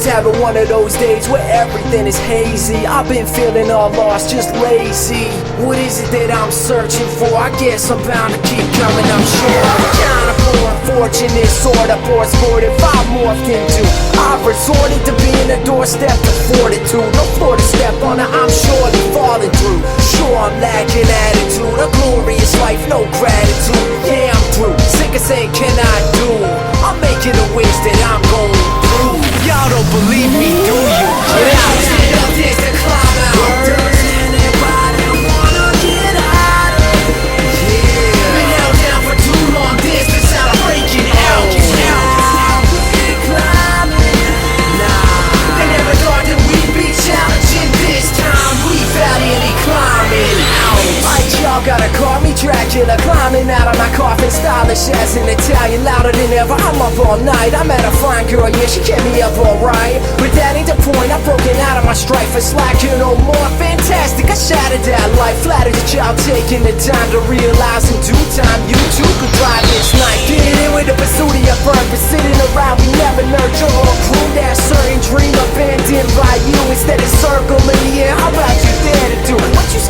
Just having one of those days where everything is hazy. I've been feeling all lost, just lazy. What is it that I'm searching for? I guess I'm bound to keep coming, I'm sure. Kind of more unfortunate, sort of poor sport if I morphed into. I've resorted to being a doorstep to fortitude. No floor to step on it, I'm surely falling through. Sure, I'm lacking attitude, a glorious life, no gratitude. Yeah, I'm through, sick of saying can I do. I'm making a wish that I'm going through. Y'all don't believe me, do you? Get out, stand up, there's the climb out. Does anybody wanna get out of here? Yeah. Been held down for too long, this the sound of breaking out. Get out, we're climbing. Nah, they never thought that we'd be challenging this time. We valiantly climbing out. Like y'all gotta call me Dracula, climbing out of my coffin, stylish as an Italian, louder than ever. I'm up all night. I met a fine girl, yeah, she kept me up alright. But that ain't the point. I've broken out of my strife. It's like you no more. Fantastic, I shattered that life. Flattered that y'all taking the time to realize in due time you too could drive this night. Get it in with the pursuit of your purpose. Sitting around, we never nurture or prove that certain dream abandoned by you. Instead of circling, yeah, how about you there to do what you